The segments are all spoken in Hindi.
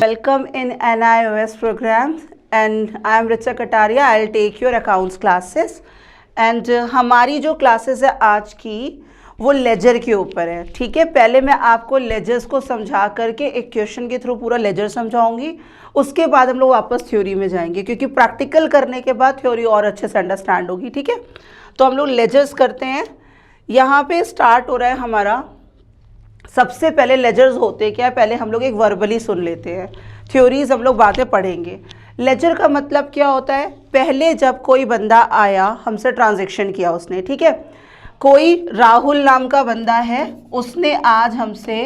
Welcome in NIOS programs and I am Richa Kataria. I'll take your accounts classes and हमारी जो classes है आज की वो लेजर के ऊपर है। ठीक है, पहले मैं आपको लेजर्स को समझा करके एक क्वेश्चन के थ्रू पूरा लेजर समझाऊंगी, उसके बाद हम लोग वापस थ्योरी में जाएंगे क्योंकि प्रैक्टिकल करने के बाद थ्योरी और अच्छे से अंडरस्टैंड होगी। ठीक है, तो हम लोग लेजर्स करते हैं। यहाँ पे स्टार्ट हो रहा है हमारा, सबसे पहले लेजर्स होते क्या है, पहले हम लोग एक वर्बली सुन लेते हैं, थ्योरीज हम लोग बातें पढ़ेंगे। लेजर का मतलब क्या होता है, पहले जब कोई बंदा आया हमसे ट्रांजैक्शन किया उसने, ठीक है, कोई राहुल नाम का बंदा है, उसने आज हमसे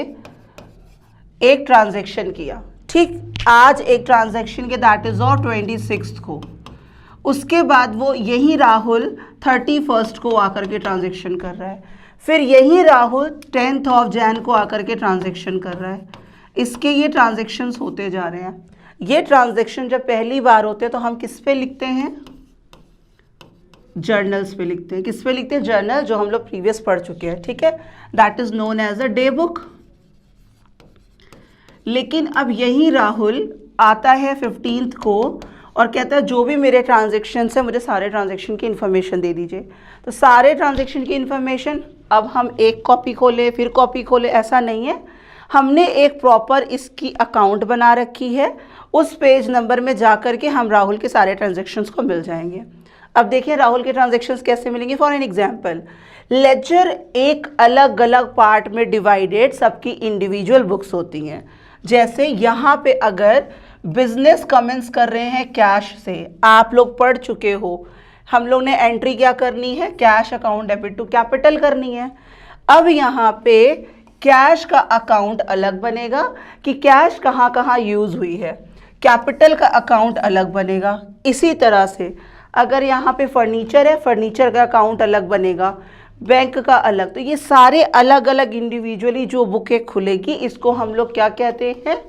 एक ट्रांजैक्शन किया। ठीक, आज एक ट्रांजैक्शन के दैट इज और 26 को, उसके बाद वो यही राहुल 31 को आकर के ट्रांजैक्शन कर रहा है, फिर यही राहुल 10th ऑफ जैन को आकर के ट्रांजैक्शन कर रहा है। इसके ये ट्रांजैक्शंस होते जा रहे हैं। ये ट्रांजैक्शन जब पहली बार होते हैं तो हम किस पे लिखते हैं, जर्नल्स पे लिखते हैं। किस पे लिखते हैं, जर्नल, जो हम लोग प्रीवियस पढ़ चुके हैं। ठीक है, that is known as a day book. लेकिन अब यही राहुल आता है 15th को और कहता है जो भी मेरे ट्रांजैक्शन है मुझे सारे ट्रांजैक्शन की इन्फॉर्मेशन दे दीजिए। तो सारे ट्रांजैक्शन की इन्फॉर्मेशन अब हम एक कॉपी खोले फिर कॉपी खोले, ऐसा नहीं है, हमने एक प्रॉपर इसकी अकाउंट बना रखी है। उस पेज नंबर में जा कर के हम राहुल के सारे ट्रांजैक्शंस को मिल जाएंगे। अब देखिए राहुल के ट्रांजैक्शंस कैसे मिलेंगे। फॉर एन एग्जांपल, लेजर एक अलग अलग पार्ट में डिवाइडेड सबकी इंडिविजुअल बुक्स होती हैं। जैसे यहाँ पे अगर बिजनेस कमेंट्स कर रहे हैं कैश से, आप लोग पढ़ चुके हो, हम लोग ने एंट्री क्या करनी है, cash account debit to capital करनी है। अब यहाँ पे कैश का अकाउंट अलग बनेगा कि कैश कहाँ कहाँ यूज़ हुई है, कैपिटल का अकाउंट अलग बनेगा। इसी तरह से अगर यहाँ पे फर्नीचर है, फर्नीचर का अकाउंट अलग बनेगा, बैंक का अलग। तो ये सारे अलग अलग इंडिविजुअली जो बुकें खुलेगी, इसको हम लोग क्या कहते हैं,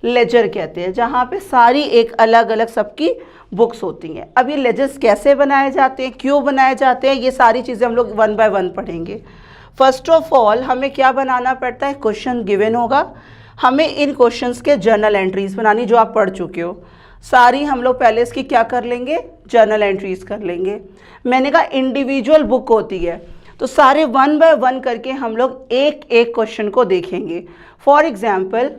लेजर कहते हैं, जहाँ पे सारी एक अलग अलग सबकी बुक्स होती हैं। अब ये लेजर्स कैसे बनाए जाते हैं, क्यों बनाए जाते हैं, ये सारी चीज़ें हम लोग वन बाय वन पढ़ेंगे। फर्स्ट ऑफ ऑल हमें क्या बनाना पड़ता है, क्वेश्चन गिवन होगा, हमें इन क्वेश्चंस के जर्नल एंट्रीज बनानी, जो आप पढ़ चुके हो सारी, हम लोग पहले इसकी क्या कर लेंगे, जर्नल एंट्रीज कर लेंगे। मैंने कहा इंडिविजुअल बुक होती है, तो सारे वन बाय वन करके हम लोग एक एक क्वेश्चन को देखेंगे। फॉर एग्जाम्पल,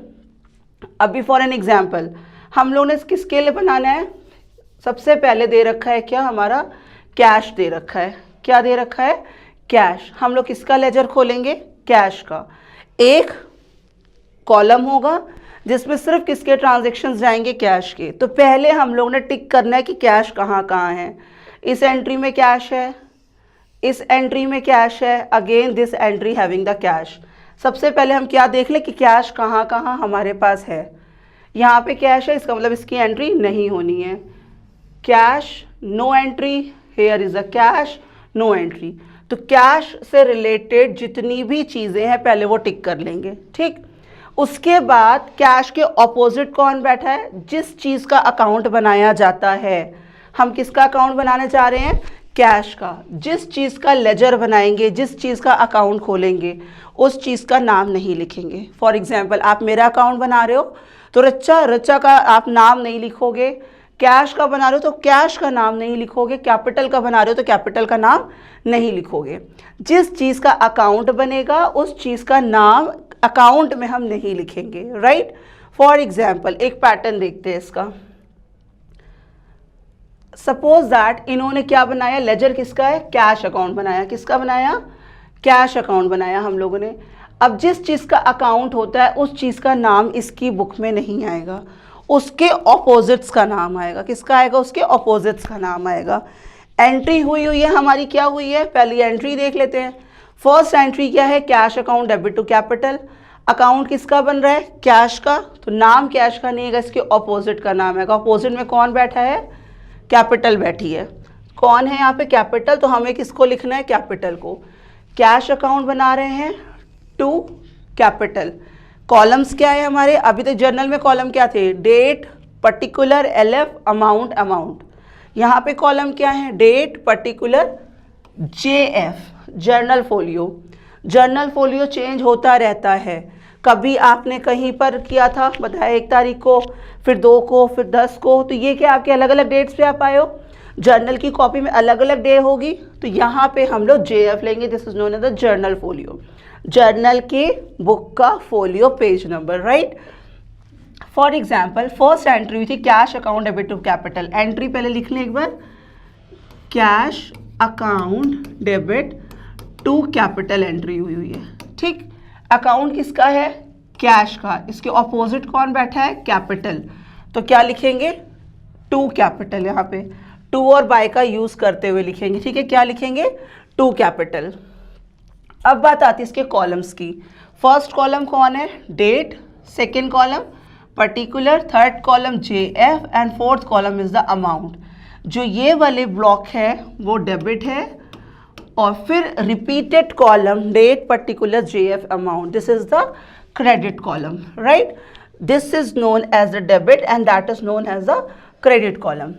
अभी फॉर एन एग्जाम्पल हम लोग ने किसके लिए बनाना है, सबसे पहले दे रखा है क्या, हमारा कैश दे रखा है। क्या दे रखा है, कैश। हम लोग किसका लेजर खोलेंगे, कैश का। एक कॉलम होगा जिसमें सिर्फ किसके ट्रांजैक्शंस जाएंगे, कैश के। तो पहले हम लोग ने टिक करना है कि कैश कहाँ कहाँ है। इस एंट्री में कैश है, इस एंट्री में कैश है, again this entry having the cash. सबसे पहले हम क्या देख लें कि कैश कहाँ कहाँ हमारे पास है। यहाँ पे कैश है, इसका मतलब इसकी एंट्री नहीं होनी है। Cash no entry, here is a cash no entry. तो कैश से रिलेटेड जितनी भी चीज़ें हैं पहले वो टिक कर लेंगे। ठीक, उसके बाद कैश के ऑपोजिट कौन बैठा है, जिस चीज़ का अकाउंट बनाया जाता है। हम किसका अकाउंट बनाने जा रहे हैं, कैश का। जिस चीज़ का लेजर बनाएंगे, जिस चीज़ का अकाउंट खोलेंगे, उस चीज़ का नाम नहीं लिखेंगे। फॉर एग्जांपल, आप मेरा अकाउंट बना रहे हो तो रच्चा का आप नाम नहीं लिखोगे, कैश का बना रहे हो तो कैश का नाम नहीं लिखोगे, कैपिटल का बना रहे हो तो कैपिटल का नाम नहीं लिखोगे। जिस चीज़ का अकाउंट बनेगा उस चीज़ का नाम अकाउंट में हम नहीं लिखेंगे, राइट। फॉर एग्जाम्पल एक पैटर्न देखते हैं इसका। सपोज दैट इन्होंने क्या बनाया, लेजर किसका है, कैश अकाउंट बनाया। किसका बनाया, कैश अकाउंट बनाया हम लोगों ने। अब जिस चीज़ का अकाउंट होता है उस चीज़ का नाम इसकी बुक में नहीं आएगा, उसके ऑपोजिट्स का नाम आएगा। किसका आएगा, उसके ऑपोजिट्स का नाम आएगा। एंट्री हुई है हमारी, क्या हुई है, पहली एंट्री देख लेते हैं। फर्स्ट एंट्री क्या है, cash account debit to capital. Account किसका बन रहा है, कैश का, तो नाम कैश का नहीं है, इसके ऑपोजिट का नाम आएगा। ऑपोजिट में कौन बैठा है, कैपिटल बैठी है। कौन है यहाँ पे, कैपिटल। तो हमें किसको लिखना है, कैपिटल को। कैश अकाउंट बना रहे हैं टू कैपिटल। कॉलम्स क्या है हमारे, अभी तक जर्नल में कॉलम क्या थे, date, particular, LF, amount, amount. यहाँ पे कॉलम क्या है, date, particular, JF, journal folio. Journal folio change होता रहता है, कभी आपने कहीं पर किया था, बताया 1 तारीख को, फिर 2 को, फिर 10 को, तो ये क्या आपके अलग अलग डेट्स पे आप आए हो। जर्नल की कॉपी में अलग अलग डे होगी, तो यहाँ पे हम लोग JF लेंगे, this is known as the journal folio, journal के बुक का folio page number, right. For example first entry हुई थी cash account debit to capital, entry पहले लिख लें एक बार, cash account debit to capital entry हुई है, ठीक। अकाउंट किसका है, कैश का, इसके ऑपोजिट कौन बैठा है, कैपिटल, तो क्या लिखेंगे, टू कैपिटल, यहाँ पे टू और बाय का यूज करते हुए लिखेंगे, ठीक है, क्या लिखेंगे, टू कैपिटल। अब बात आती है इसके कॉलम्स की, फर्स्ट कॉलम कौन है, date, second column particular, third column JF and fourth column is the amount. जो ये वाले ब्लॉक है वो डेबिट है, और फिर repeated column date particular JF amount, this is the credit column, right. This is known as the debit and that is known as the credit column.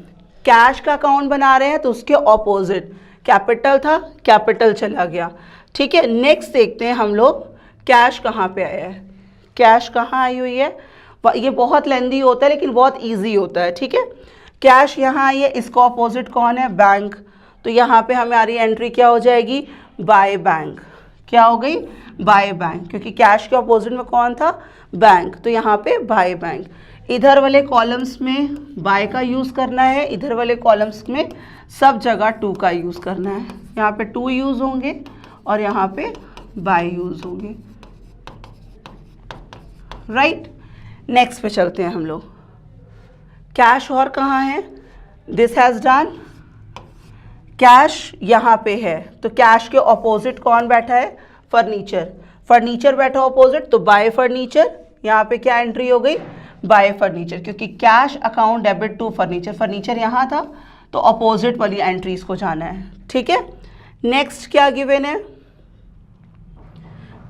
Cash का अकाउंट बना रहे हैं तो उसके ऑपोजिट कैपिटल था, कैपिटल चला गया, ठीक है। नेक्स्ट देखते हैं हम लोग कैश कहाँ पे आया है, कैश कहाँ आई हुई है, ये बहुत लेंदी होता है लेकिन बहुत इजी होता है, ठीक है। कैश यहाँ आई है, इसका ऑपोजिट कौन है, बैंक, तो यहाँ पे हमारी एंट्री क्या हो जाएगी, बाय बैंक, क्या हो गई, बाय बैंक, क्योंकि कैश के ऑपोजिट में कौन था, बैंक, तो यहाँ पे बाय बैंक। इधर वाले कॉलम्स में बाय का यूज़ करना है, इधर वाले कॉलम्स में सब जगह टू का यूज़ करना है, यहाँ पे टू यूज़ होंगे और यहाँ पे बाय यूज़ होंगे, राइट। नेक्स्ट पे चलते हैं हम लोग, कैश और कहाँ है, दिस हैज़ डन, कैश यहाँ पे है, तो कैश के ऑपोजिट कौन बैठा है, फर्नीचर, फर्नीचर बैठा ऑपोजिट, तो बाय फर्नीचर, यहाँ पे क्या एंट्री हो गई, बाय फर्नीचर, क्योंकि cash account debit to furniture, furniture यहाँ था तो ऑपोजिट वाली एंट्रीज को जाना है, ठीक है। नेक्स्ट क्या गिवन है,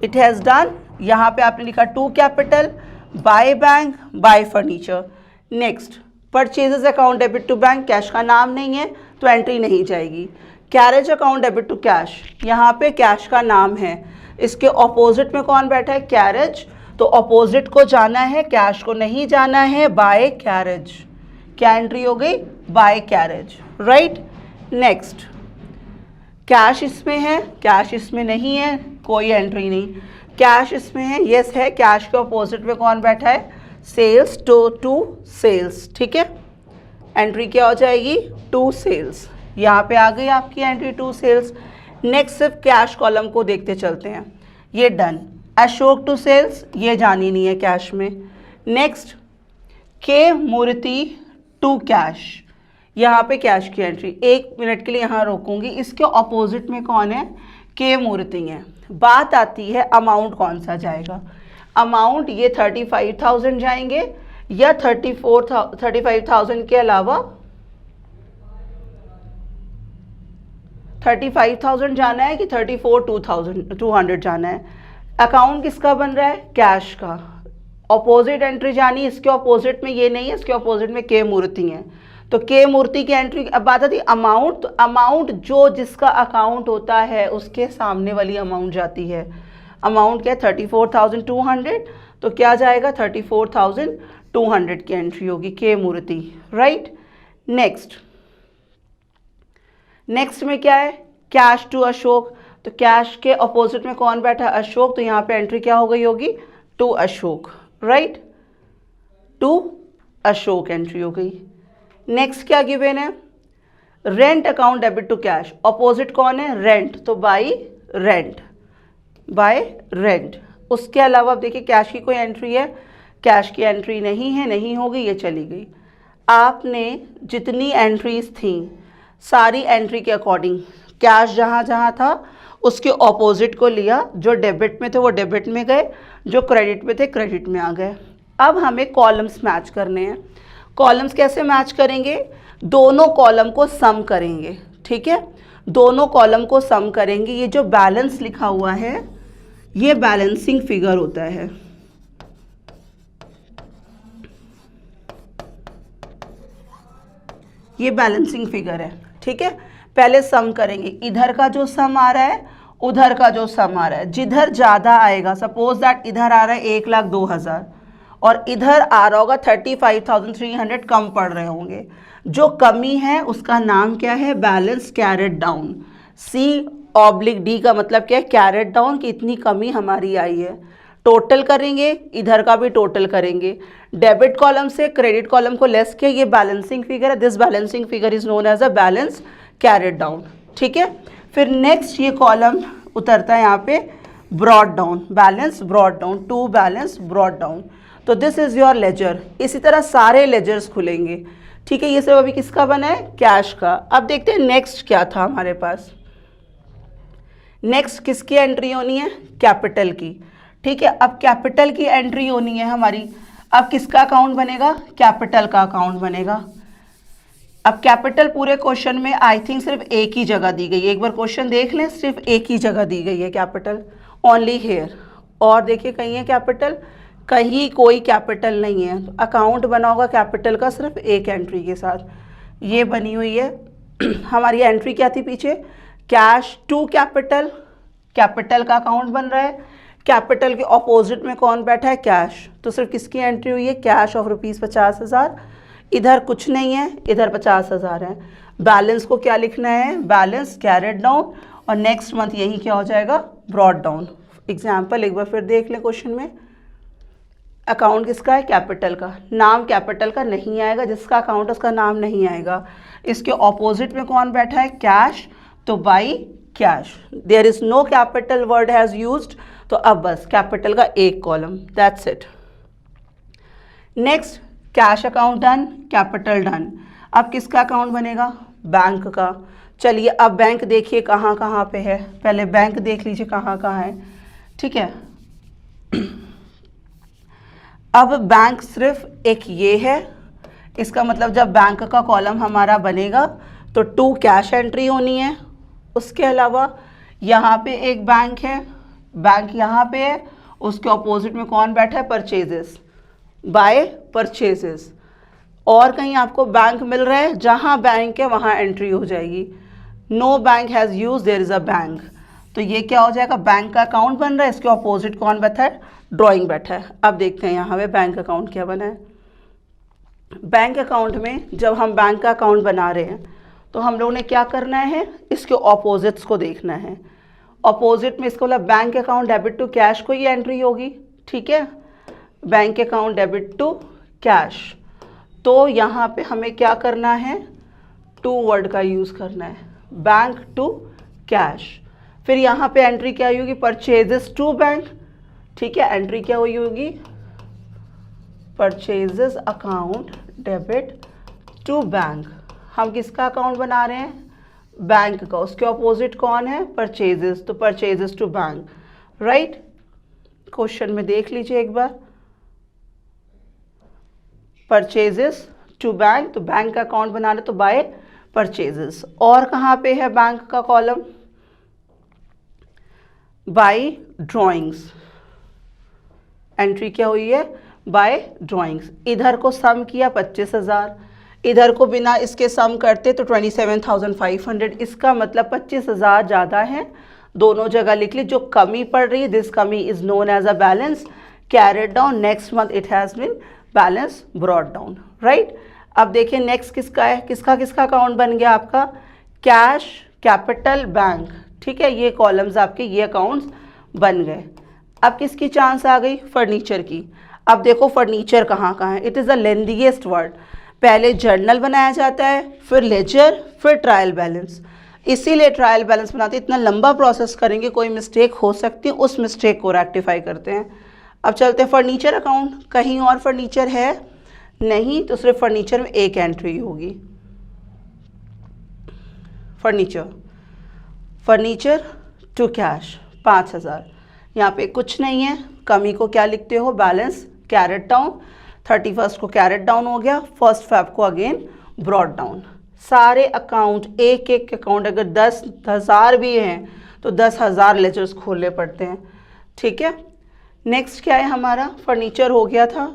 इट हैज़ डन, यहाँ पे आपने लिखा to capital, by bank, by furniture. Next purchases account debit to bank, cash का नाम नहीं है तो एंट्री नहीं जाएगी। Carriage account debit to cash, यहाँ पे कैश का नाम है, इसके ऑपोजिट में कौन बैठा है, कैरेज, तो ऑपोजिट को जाना है, कैश को नहीं जाना है, बाय कैरेज, क्या एंट्री हो गई, by carriage, right. Next cash इसमें है, कैश इसमें नहीं है, कोई एंट्री नहीं, कैश इसमें है, यस है, कैश के ऑपोजिट में कौन बैठा है, सेल्स, टू सेल्स, ठीक है, एंट्री क्या हो जाएगी, टू सेल्स, यहाँ पे आ गई आपकी एंट्री टू सेल्स। नेक्स्ट सिर्फ कैश कॉलम को देखते चलते हैं, ये डन, अशोक टू सेल्स, ये जानी नहीं है कैश में। नेक्स्ट के मूर्ति टू कैश, यहाँ पे कैश की एंट्री, 1 मिनट के लिए यहाँ रोकूंगी, इसके ऑपोजिट में कौन है, के मूर्ति है। बात आती है अमाउंट कौन सा जाएगा, अमाउंट ये 35,000 जाएंगे या 35,000 के अलावा 35,000 जाना है कि 34,200 जाना है। अकाउंट किसका बन रहा है, कैश का, ऑपोजिट एंट्री जानी, इसके ऑपोजिट में ये नहीं है, इसके ऑपोजिट में के मूर्ति है, तो के मूर्ति की एंट्री। अब बात आती है अमाउंट, तो अमाउंट जो जिसका अकाउंट होता है उसके सामने वाली अमाउंट जाती है। अमाउंट क्या है 34,200, तो क्या जाएगा 34,200 की एंट्री होगी, के मूर्ति, राइट। नेक्स्ट में क्या है, कैश टू अशोक, तो कैश के ऑपोजिट में कौन बैठा है, अशोक, तो यहाँ पे एंट्री क्या हो गई होगी, to Ashok, right, to Ashok entry हो गई। नेक्स्ट क्या गिवन है, rent account debit to cash, opposite कौन है, रेंट, तो बाय रेंट, बाय रेंट। उसके अलावा अब देखिए कैश की कोई एंट्री है, कैश की एंट्री नहीं है, नहीं होगी, ये चली गई। आपने जितनी एंट्रीज थी सारी एंट्री के अकॉर्डिंग कैश जहाँ जहाँ था उसके ऑपोजिट को लिया, जो डेबिट में थे वो डेबिट में गए, जो क्रेडिट में थे क्रेडिट में आ गए। अब हमें कॉलम्स मैच करने हैं। कॉलम्स कैसे मैच करेंगे, दोनों कॉलम को सम करेंगे, ठीक है, दोनों कॉलम को सम करेंगे। ये जो बैलेंस लिखा हुआ है ये बैलेंसिंग फिगर होता है, ये बैलेंसिंग फिगर है, ठीक है। पहले सम करेंगे, इधर का जो सम आ रहा है उधर का जो सम आ रहा है, जिधर ज़्यादा आएगा, सपोज दैट इधर आ रहा है 1,02,000 और इधर आ रहा होगा 35,300, कम पड़ रहे होंगे। जो कमी है उसका नाम क्या है? Balance carried down. C/D का मतलब क्या है? कैरेट डाउन, कि इतनी कमी हमारी आई है। टोटल करेंगे, इधर का भी टोटल करेंगे, डेबिट कॉलम से क्रेडिट कॉलम को लेस किया, ये बैलेंसिंग फिगर है। This balancing figure is known as a balance carried down. ठीक है, फिर नेक्स्ट ये कॉलम उतरता है यहाँ पे brought down, balance brought down, to balance brought down. तो दिस इज योर लेजर। इसी तरह सारे लेजर्स खुलेंगे। ठीक है, ये सब अभी किसका बना है? कैश का। अब देखते हैं नेक्स्ट क्या था हमारे पास। नेक्स्ट किसकी एंट्री होनी है? कैपिटल की। ठीक है, अब कैपिटल की एंट्री होनी है हमारी। अब किसका अकाउंट बनेगा? कैपिटल का अकाउंट बनेगा। अब कैपिटल पूरे क्वेश्चन में आई थिंक सिर्फ एक ही जगह दी गई है। एक बार क्वेश्चन देख लें, सिर्फ एक ही जगह दी गई है कैपिटल, ओनली हेयर। और देखिए कहीं है कैपिटल? कहीं कोई कैपिटल नहीं है। तो अकाउंट बना होगा कैपिटल का सिर्फ एक एंट्री के साथ, ये बनी हुई है। हमारी एंट्री क्या थी पीछे? कैश टू कैपिटल, कैपिटल का अकाउंट बन रहा है। कैपिटल के ऑपोजिट में कौन बैठा है? कैश। तो सिर्फ किसकी एंट्री हुई है? Cash of ₹50,000। इधर कुछ नहीं है, इधर 50,000 है। बैलेंस को क्या लिखना है? Balance carried down. और नेक्स्ट मंथ यही क्या हो जाएगा? Brought down. एग्जाम्पल एक बार फिर देख लें क्वेश्चन में। अकाउंट किसका है? कैपिटल का। नाम कैपिटल का नहीं आएगा, जिसका अकाउंट उसका नाम नहीं आएगा। इसके ऑपोजिट में कौन बैठा है? कैश। तो by cash. There is no capital word has used. तो अब बस कैपिटल का एक column, that's it. Next cash account done, capital done. अब किसका अकाउंट बनेगा? बैंक का। चलिए अब बैंक देखिए कहाँ कहाँ पे है। पहले बैंक देख लीजिए कहाँ कहाँ है। ठीक है, अब बैंक सिर्फ एक ये है। इसका मतलब जब बैंक का कॉलम हमारा बनेगा तो टू कैश एंट्री होनी है। उसके अलावा यहाँ पे एक बैंक है, बैंक यहाँ पे है, उसके ऑपोजिट में कौन बैठा है? Purchases, by purchases. और कहीं आपको बैंक मिल रहा है, जहाँ बैंक है वहाँ एंट्री हो जाएगी। No bank has use, there is a bank. तो ये क्या हो जाएगा? बैंक का अकाउंट बन रहा है, इसके ऑपोजिट कौन बैठा है? ड्राइंग बैठा है। अब देखते हैं यहाँ पे बैंक अकाउंट क्या बना है। बैंक अकाउंट में जब हम बैंक का अकाउंट बना रहे हैं तो हम लोग ने क्या करना है? इसके ऑपोजिट्स को देखना है। ऑपोजिट में इसको मतलब bank account debit to cash को ये एंट्री होगी। ठीक है, bank account debit to cash. तो यहाँ पे हमें क्या करना है? टू वर्ड का यूज़ करना है, बैंक टू कैश। फिर यहाँ पे एंट्री क्या होगी? Purchases to bank. ठीक है, एंट्री क्या हुई होगी? Purchases account debit to bank. हम किसका अकाउंट बना रहे हैं? बैंक का। उसके ऑपोजिट कौन है? परचेजेस। तो purchases to bank, right. Question में देख लीजिए एक बार। परचेजेस टू बैंक, तो बैंक का अकाउंट बना रहे तो बाय परचेजेस। और कहाँ पे है बैंक का कॉलम? Bye drawings. एंट्री क्या हुई है? By drawings. इधर को सम किया 25,000, इधर को बिना इसके सम करते तो 27,500। इसका मतलब 25,000 ज़्यादा है। दोनों जगह लिख ली। जो कमी पड़ रही है, दिस कमी is known as a balance carried down. Next month it has been balance brought down, right. अब देखिए नेक्स्ट किसका है? किसका किसका अकाउंट बन गया आपका? Cash, capital, bank. ठीक है, ये कॉलम्स आपके, ये अकाउंट्स बन गए। अब किसकी चांस आ गई? फर्नीचर की। अब देखो फर्नीचर कहाँ कहाँ है। It is the lengthiest word. पहले जर्नल बनाया जाता है, फिर लेजर, फिर ट्रायल बैलेंस। इसीलिए ट्रायल बैलेंस बनाते हैं। इतना लंबा प्रोसेस करेंगे, कोई मिस्टेक हो सकती है, उस मिस्टेक को रेक्टिफाई करते हैं। अब चलते हैं फर्नीचर अकाउंट। कहीं और फर्नीचर है नहीं, तो सिर्फ फर्नीचर में एक एंट्री होगी। Furniture to cash 5,000। यहाँ पे कुछ नहीं है। कमी को क्या लिखते हो? Balance carried down. 31 को कैरेट डाउन हो गया, 1 Feb को अगेन ब्रॉड डाउन। सारे अकाउंट, एक एक अकाउंट अगर 10,000 भी हैं तो 10,000 लेजर्स खोलने पड़ते हैं। ठीक है, नेक्स्ट क्या है हमारा? फर्नीचर हो गया था।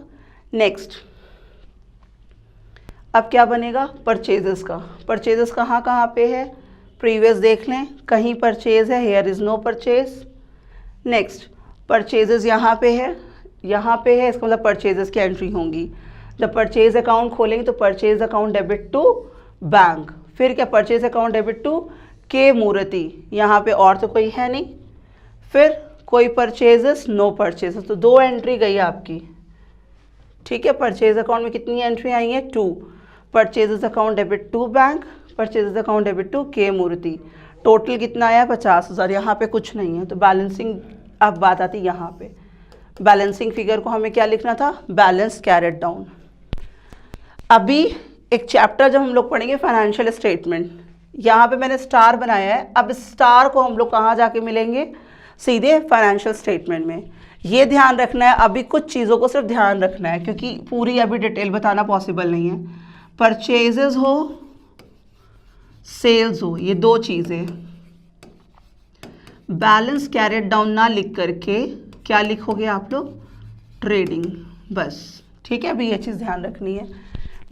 नेक्स्ट अब क्या बनेगा? परचेजेस का। परचेजेस कहाँ कहाँ पे है? प्रीवियस देख लें, कहीं परचेज है, here is no purchase. Next purchases यहाँ पे है, यहाँ पे है, इसका मतलब परचेजेस की एंट्री होंगी। जब परचेज अकाउंट खोलेंगे तो purchase account debit to bank, फिर क्या purchase account debit to K मूर्ति, यहाँ पे और तो कोई है नहीं, फिर कोई परचेजेस नो परचेजेस, तो 2 एंट्री गई आपकी। ठीक है, परचेज अकाउंट में कितनी एंट्री आई है 2, purchases account debit to bank, purchases account debit to K Murthy, total कितना आया 50,000। यहाँ पे कुछ नहीं है तो बैलेंसिंग, अब बात आती है यहाँ पे बैलेंसिंग फिगर को हमें क्या लिखना था, बैलेंस कैरेट डाउन। अभी एक चैप्टर जब हम लोग पढ़ेंगे फाइनेंशियल स्टेटमेंट, यहाँ पे मैंने स्टार बनाया है, अब स्टार को हम लोग कहाँ जाके मिलेंगे, सीधे फाइनेंशियल स्टेटमेंट में। ये ध्यान रखना है, अभी कुछ चीज़ों को सिर्फ ध्यान रखना है क्योंकि पूरी अभी डिटेल बताना पॉसिबल नहीं है। परचेजेस हो सेल्स हो, ये 2 चीज़ें, बैलेंस कैरेट डाउन ना लिख करके क्या लिखोगे आप लोग, ट्रेडिंग, बस। ठीक है, अभी ये चीज़ ध्यान रखनी है,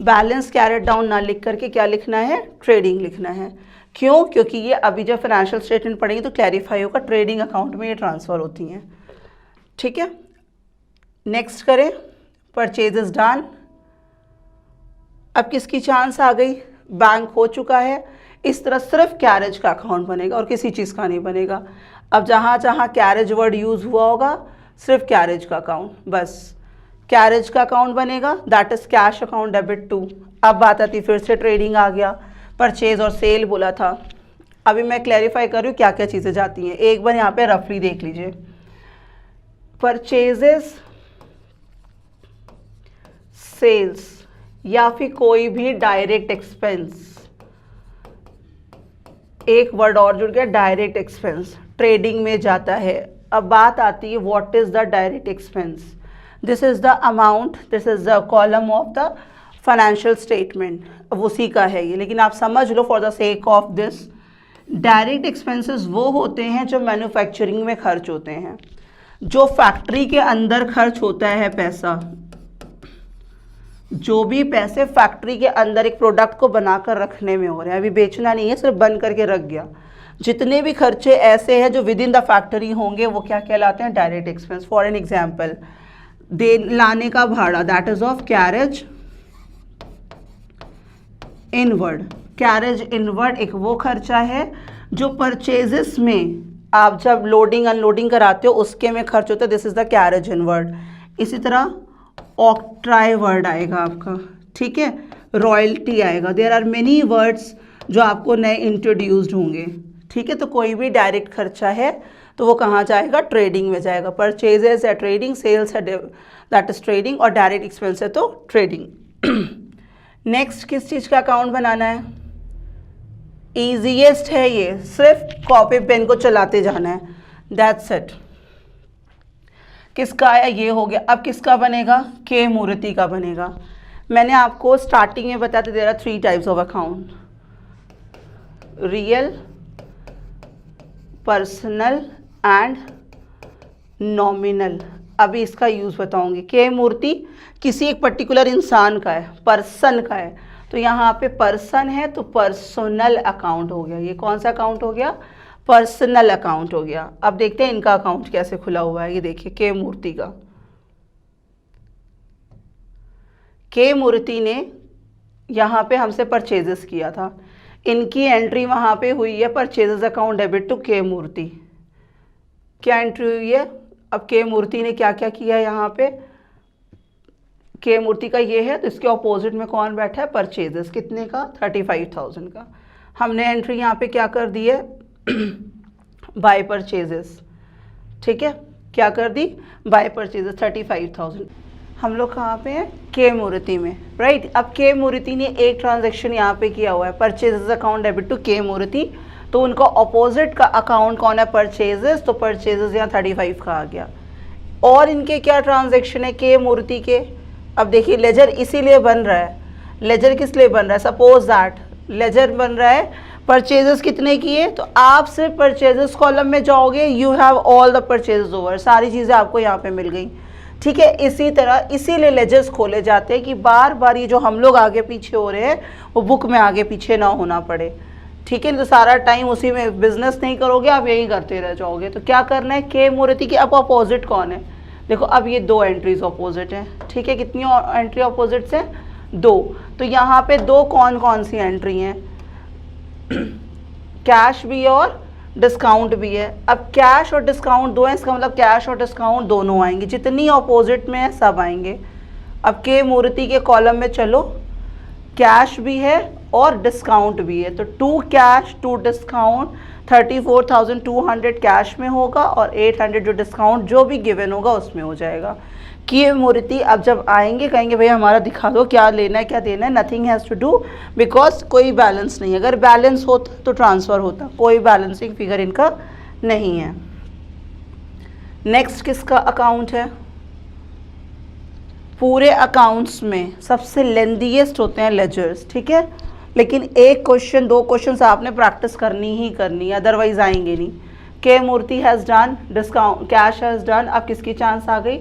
बैलेंस कैरेट डाउन ना लिख करके क्या लिखना है, ट्रेडिंग लिखना है। क्यों, क्योंकि ये अभी जब फाइनेंशियल स्टेटमेंट पढ़ेंगे तो क्लैरिफाई होगा, ट्रेडिंग अकाउंट में ये ट्रांसफ़र होती हैं। ठीक है, नेक्स्ट करें, परचेजेस डन। अब किसकी चांस आ गई, बैंक हो चुका है, इस तरह सिर्फ कैरेज का अकाउंट बनेगा और किसी चीज़ का नहीं बनेगा। अब जहाँ जहाँ कैरेज वर्ड यूज़ हुआ होगा सिर्फ कैरेज का अकाउंट, बस कैरेज का अकाउंट बनेगा, that is cash account debit to. अब बात आती फिर से ट्रेडिंग आ गया, परचेज और सेल बोला था। अभी मैं क्लैरिफाई कर रही हूँ क्या क्या चीज़ें जाती हैं, एक बार यहाँ पे रफली देख लीजिए। परचेजेस, सेल्स या फिर कोई भी डायरेक्ट एक्सपेंस, एक वर्ड और जुड़ गया, डायरेक्ट एक्सपेंस ट्रेडिंग में जाता है। अब बात आती है what is the direct expense, this is the amount, this is the column of the financial statement, अब उसी का है ये, लेकिन आप समझ लो for the sake of this, direct expenses वो होते हैं जो मैन्युफैक्चरिंग में खर्च होते हैं, जो फैक्ट्री के अंदर खर्च होता है पैसा, जो भी पैसे फैक्ट्री के अंदर एक प्रोडक्ट को बनाकर रखने में हो रहे हैं, अभी बेचना नहीं है, सिर्फ बन करके रख गया, जितने भी खर्चे ऐसे हैं जो विद इन द फैक्ट्री होंगे वो क्या कहलाते हैं, direct expense. For an example, दे लाने का भाड़ा, that is of carriage inward. Carriage inward एक वो खर्चा है जो परचेजेस में आप जब लोडिंग अनलोडिंग कराते हो उसके में खर्च होता है, this is the carriage inward. इसी तरह ऑक्ट्राई वर्ड आएगा आपका, ठीक है, रॉयल्टी आएगा, देयर आर मेनी वर्ड्स जो आपको नए इंट्रोड्यूस्ड होंगे। ठीक है, तो कोई भी डायरेक्ट खर्चा है तो वो कहाँ जाएगा, ट्रेडिंग में जाएगा। परचेजेस है ट्रेडिंग, सेल्स है दैट इज ट्रेडिंग, और डायरेक्ट एक्सपेंस है तो ट्रेडिंग। नेक्स्ट किस चीज़ का अकाउंट बनाना है, ईजीएस्ट है ये, सिर्फ कॉपी पेन को चलाते जाना है, दैट्स इट। किसका आया, ये हो गया। अब किसका बनेगा, के मूर्ति का बनेगा। मैंने आपको स्टार्टिंग में बताया था there are 3 types of account, real, personal and nominal. अभी इसका यूज़ बताऊंगी। के मूर्ति किसी एक पर्टिकुलर इंसान का है, पर्सन का है, तो यहाँ पे पर्सन है तो पर्सनल अकाउंट हो गया। ये कौन सा अकाउंट हो गया, पर्सनल अकाउंट हो गया। अब देखते हैं इनका अकाउंट कैसे खुला हुआ है। ये देखिए के मूर्ति का, के मूर्ति ने यहाँ पे हमसे परचेजेस किया था, इनकी एंट्री वहाँ पे हुई है purchases account debit to K मूर्ति। क्या एंट्री हुई है, अब के मूर्ति ने क्या क्या किया है, यहाँ पे के मूर्ति का ये है, तो इसके ऑपोजिट में कौन बैठा है, परचेजेस, कितने का, 35,000 का। हमने एंट्री यहाँ पे क्या कर दी है, बाय परचेजेस। ठीक है, क्या कर दी, बाय परचेजेस 35,000। हम लोग कहाँ पे हैं, के मूर्ति में, राइट। अब के मूर्ति ने एक ट्रांजैक्शन यहाँ पे किया हुआ है, purchases account debit to K मूर्ति, तो उनका ऑपोजिट का अकाउंट कौन है, परचेजेस, तो परचेजेस यहाँ 35 का आ गया। और इनके क्या ट्रांजैक्शन है के मूर्ति के, अब देखिए लेजर इसीलिए बन रहा है, लेजर किस लिए बन रहा है, सपोज दैट लेजर बन रहा है, परचेजेस कितने किए, तो आप सिर्फ परचेजेस कॉलम में जाओगे, you have all the purchases over, सारी चीज़ें आपको यहाँ पे मिल गई। ठीक है, इसी तरह इसीलिए लेजर्स खोले जाते हैं कि बार बार ये जो हम लोग आगे पीछे हो रहे हैं वो बुक में आगे पीछे ना होना पड़े। ठीक है, तो सारा टाइम उसी में बिजनेस नहीं करोगे, आप यही करते रह जाओगे। तो क्या करना है, के मूर्ति की अब अपोजिट कौन है, देखो अब ये 2 एंट्रीज अपोजिट हैं, ठीक है, कितनी एंट्री अपोजिट है, 2। तो यहाँ पे 2 कौन कौन सी एंट्री हैं, कैश भी है और डिस्काउंट भी है। अब कैश और डिस्काउंट 2 हैं, इसका मतलब कैश और डिस्काउंट दोनों आएंगे, जितनी अपोजिट में है सब आएंगे। अब के मूर्ति के कॉलम में चलो, कैश भी है और डिस्काउंट भी है, तो 2 कैश 2 डिस्काउंट 34,200 कैश में होगा और 800 जो डिस्काउंट जो भी गिवन होगा उसमें हो जाएगा। कि ये मूर्ति अब जब आएंगे कहेंगे भैया हमारा दिखा दो क्या लेना है क्या देना है, nothing has to do, because कोई बैलेंस नहीं है। अगर बैलेंस होता तो ट्रांसफ़र होता, कोई बैलेंसिंग फिगर इनका नहीं है। नेक्स्ट किसका अकाउंट है, पूरे अकाउंट्स में सबसे लेंदीएस्ट होते हैं लेजर्स, ठीक है, लेकिन 1 क्वेश्चन 2 क्वेश्चन आपने प्रैक्टिस करनी ही करनी है, अदरवाइज आएंगे नहीं। के मूर्ति has done, discount cash has done, अब किसकी चांस आ गई,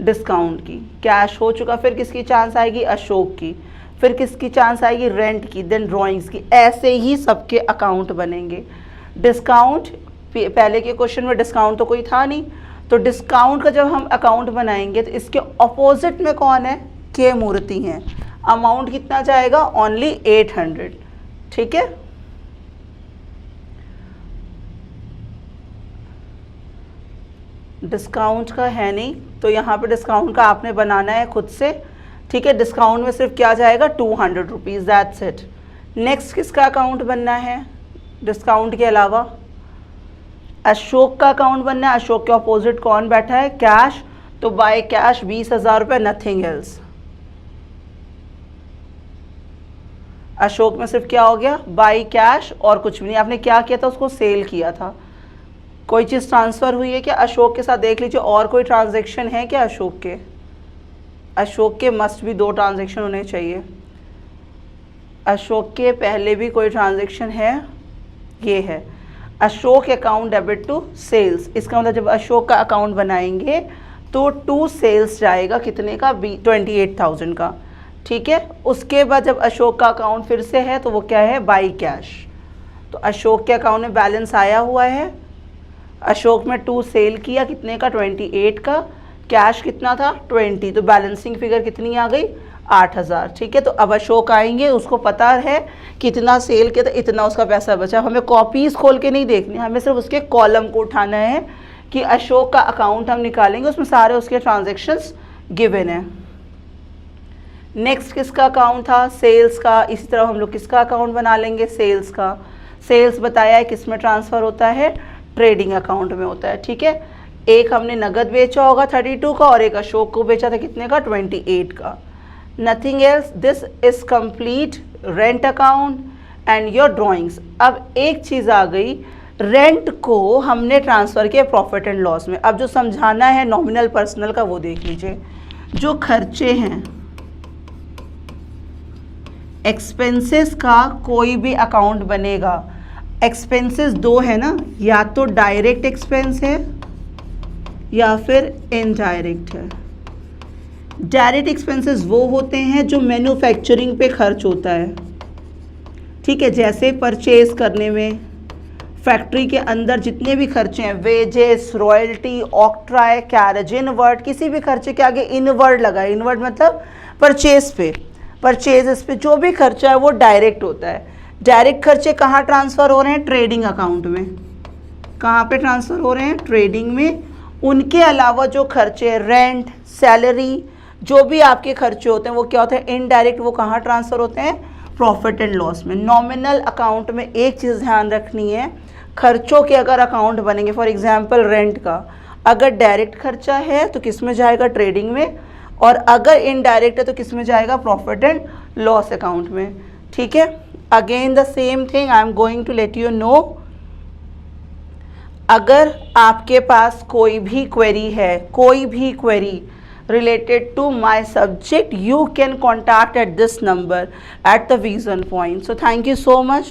डिस्काउंट की। कैश हो चुका, फिर किसकी चांस आएगी, अशोक की, फिर किसकी चांस आएगी, रेंट की, देन ड्राइंग्स की। ऐसे ही सबके अकाउंट बनेंगे। डिस्काउंट पहले के क्वेश्चन में डिस्काउंट तो कोई था नहीं, तो डिस्काउंट का जब हम अकाउंट बनाएंगे तो इसके ऑपोजिट में कौन है, के मूर्ति हैं। अमाउंट कितना जाएगा, ओनली 800, ठीक है। डिस्काउंट का है नहीं, तो यहाँ पे डिस्काउंट का आपने बनाना है खुद से, ठीक है। डिस्काउंट में सिर्फ क्या जाएगा, 200 रुपीज़, दैट्स इट। नेक्स्ट किसका अकाउंट बनना है, डिस्काउंट के अलावा अशोक का अकाउंट बनना है। अशोक के अपोजिट कौन बैठा है, कैश, तो बाय कैश 20,000 रुपये, नथिंग एल्स। अशोक में सिर्फ क्या हो गया, बाय कैश और कुछ भी नहीं। आपने क्या किया था, उसको सेल किया था। कोई चीज़ ट्रांसफ़र हुई है क्या अशोक के साथ, देख लीजिए और कोई ट्रांजैक्शन है क्या अशोक के, अशोक के मस्ट भी 2 ट्रांजैक्शन होने चाहिए। अशोक के पहले भी कोई ट्रांजैक्शन है, ये है Ashok account debit to sales. इसका मतलब जब अशोक का अकाउंट बनाएंगे तो टू सेल्स जाएगा, कितने का, 28,000 का, ठीक है। उसके बाद जब अशोक का अकाउंट फिर से है तो वो क्या है, बाई कैश। तो अशोक के अकाउंट में बैलेंस आया हुआ है, अशोक में 2 सेल किया, कितने का, 28 का, कैश कितना था, 20, तो बैलेंसिंग फिगर कितनी आ गई, 8,000, ठीक है। तो अब अशोक आएंगे, उसको पता है कितना सेल किया, तो इतना उसका पैसा बचा। हमें कॉपीज़ खोल के नहीं देखनी, हमें सिर्फ उसके कॉलम को उठाना है कि अशोक का अकाउंट हम निकालेंगे, उसमें सारे उसके ट्रांजैक्शंस गिवन है। नेक्स्ट किसका अकाउंट था, सेल्स का। इसी तरह हम लोग किसका अकाउंट बना लेंगे, सेल्स का। सेल्स बताया है किस में ट्रांसफ़र होता है, ट्रेडिंग अकाउंट में होता है, ठीक है। एक हमने नगद बेचा होगा 32 का और एक अशोक को बेचा था कितने का, 28 का। Nothing else, this is complete rent account and your drawings. अब एक चीज़ आ गई, रेंट को हमने ट्रांसफ़र किया प्रॉफिट एंड लॉस में। अब जो समझाना है नॉमिनल पर्सनल का वो देख लीजिए। जो खर्चे हैं, एक्सपेंसेस का कोई भी अकाउंट बनेगा। एक्सपेंसेस 2 है ना, या तो डायरेक्ट एक्सपेंस है या फिर इनडायरेक्ट है। डायरेक्ट एक्सपेंसेस वो होते हैं जो मैन्युफैक्चरिंग पे खर्च होता है, ठीक है, जैसे परचेज करने में, फैक्ट्री के अंदर जितने भी खर्चे हैं, wages, royalty, octroi, carriage, inward, किसी भी खर्चे के आगे इनवर्ड लगा है, इनवर्ड मतलब परचेज पे, परचेजेस पे जो भी खर्चा है वो डायरेक्ट होता है। डायरेक्ट खर्चे कहाँ ट्रांसफ़र हो रहे हैं, ट्रेडिंग अकाउंट में। कहाँ पे ट्रांसफ़र हो रहे हैं, ट्रेडिंग में। उनके अलावा जो खर्चे, रेंट, सैलरी, जो भी आपके खर्चे होते हैं वो क्या होते हैं, इनडायरेक्ट, वो कहाँ ट्रांसफ़र होते हैं, प्रॉफिट एंड लॉस में। नॉमिनल अकाउंट में एक चीज़ ध्यान रखनी है, खर्चों के अगर अकाउंट बनेंगे, फॉर एग्जांपल रेंट का, अगर डायरेक्ट खर्चा है तो किस में जाएगा, ट्रेडिंग में, और अगर इनडायरेक्ट है तो किस में जाएगा, प्रॉफिट एंड लॉस अकाउंट में, ठीक है। Again the same thing I am going to let you know. अगर आपके पास कोई भी क्वेरी है, कोई भी query related to my subject, you can contact at this number at the Vision Point. So thank you so much.